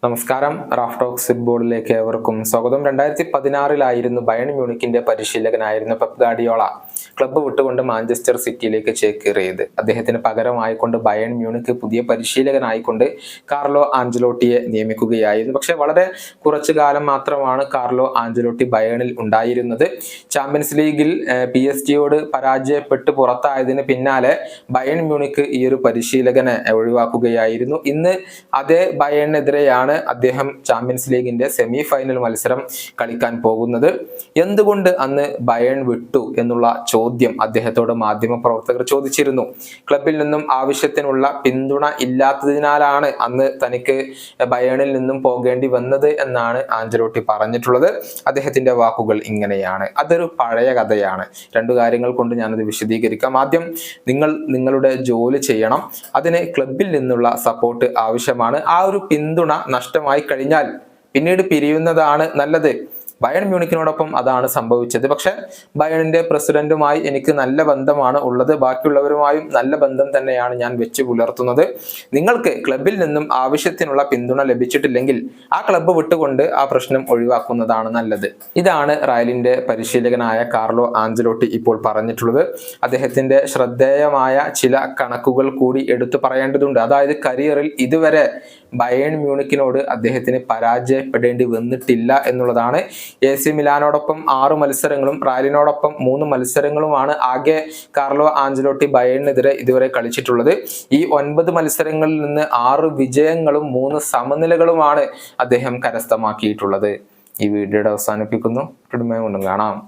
നമസ്കാരം. Raf talks ഫുട്ബോളിലേക്ക് ഏവർക്കും സ്വാഗതം. 2016 ബയൺ മ്യൂണിക്കിന്റെ പരിശീലകനായിരുന്ന പെപ് ഗാർഡിയോള ക്ലബ്ബ് വിട്ടുകൊണ്ട് മാഞ്ചസ്റ്റർ സിറ്റിയിലേക്ക് ചേക്കേറിയത്. അദ്ദേഹത്തിന് പകരമായിക്കൊണ്ട് ബയൺ മ്യൂണിക്ക് പുതിയ പരിശീലകനായിക്കൊണ്ട് കാർലോ ആഞ്ചലോട്ടിയെ നിയമിക്കുകയായിരുന്നു. പക്ഷെ വളരെ കുറച്ചു കാലം മാത്രമാണ് കാർലോ ആഞ്ചലോട്ടി ബയണിൽ ഉണ്ടായിരുന്നത്. ചാമ്പ്യൻസ് ലീഗിൽ PSG പരാജയപ്പെട്ട് പുറത്തായതിന് പിന്നാലെ ബയൺ മ്യൂണിക്ക് ഈ ഒരു പരിശീലകനെ ഒഴിവാക്കുകയായിരുന്നു. ഇന്ന് അതേ ബയണിനെതിരെയാണ് അദ്ദേഹം ചാമ്പ്യൻസ് ലീഗിന്റെ സെമി ഫൈനൽ മത്സരം കളിക്കാൻ പോകുന്നത്. എന്തുകൊണ്ട് അന്ന് ബയൺ വിട്ടു എന്നുള്ള ചോദ്യം അദ്ദേഹത്തോട് മാധ്യമപ്രവർത്തകർ ചോദിച്ചിരുന്നു. ക്ലബിൽ നിന്നും ആവശ്യത്തിനുള്ള പിന്തുണ ഇല്ലാത്തതിനാലാണ് അന്ന് തനിക്ക് ബയണിൽ നിന്നും പോകേണ്ടി വന്നത് എന്നാണ് ആഞ്ചലോട്ടി പറഞ്ഞിട്ടുള്ളത്. അദ്ദേഹത്തിന്റെ വാക്കുകൾ ഇങ്ങനെയാണ്. അതൊരു പഴയ കഥയാണ്. രണ്ടു കാര്യങ്ങൾ കൊണ്ട് ഞാനത് വിശദീകരിക്കാം. ആദ്യം, നിങ്ങളുടെ ജോലി ചെയ്യണം. അതിന് ക്ലബിൽ നിന്നുള്ള സപ്പോർട്ട് ആവശ്യമാണ്. ആ ഒരു പിന്തുണ നഷ്ടമായി കഴിഞ്ഞാൽ പിന്നീട് പിരിയുന്നതാണ് നല്ലത്. ബയൺ മ്യൂണിക്കിനോടൊപ്പം അതാണ് സംഭവിച്ചത്. പക്ഷെ ബയണിന്റെ പ്രസിഡന്റുമായി എനിക്ക് നല്ല ബന്ധമാണ് ഉള്ളത്. ബാക്കിയുള്ളവരുമായും നല്ല ബന്ധം തന്നെയാണ് ഞാൻ വെച്ച് പുലർത്തുന്നത്. നിങ്ങൾക്ക് ക്ലബിൽ നിന്നും ആവശ്യത്തിനുള്ള പിന്തുണ ലഭിച്ചിട്ടില്ലെങ്കിൽ ആ ക്ലബ്ബ് വിട്ടുകൊണ്ട് ആ പ്രശ്നം ഒഴിവാക്കുന്നതാണ് നല്ലത്. ഇതാണ് റയലിന്റെ പരിശീലകനായ കാർലോ ആഞ്ചലോട്ടി ഇപ്പോൾ പറഞ്ഞിട്ടുള്ളത്. അദ്ദേഹത്തിന്റെ ശ്രദ്ധേയമായ ചില കണക്കുകൾ കൂടി എടുത്തു പറയേണ്ടതുണ്ട്. അതായത്, കരിയറിൽ ഇതുവരെ ബയൺ മ്യൂണിക്കിനോട് അദ്ദേഹത്തിന് പരാജയപ്പെടേണ്ടി വന്നിട്ടില്ല എന്നുള്ളതാണ്. AC മിലാനോടൊപ്പം 6 മത്സരങ്ങളും റയലിനോടൊപ്പം 3 മത്സരങ്ങളുമാണ് ആകെ കാർലോ ആഞ്ചലോട്ടി ബയണിനെതിരെ ഇതുവരെ കളിച്ചിട്ടുള്ളത്. ഈ 9 മത്സരങ്ങളിൽ നിന്ന് 6 വിജയങ്ങളും 3 സമനിലകളുമാണ് അദ്ദേഹം കരസ്ഥമാക്കിയിട്ടുള്ളത്. ഈ വീഡിയോയുടെ അവസാനിപ്പിക്കുന്നു. കാണാം.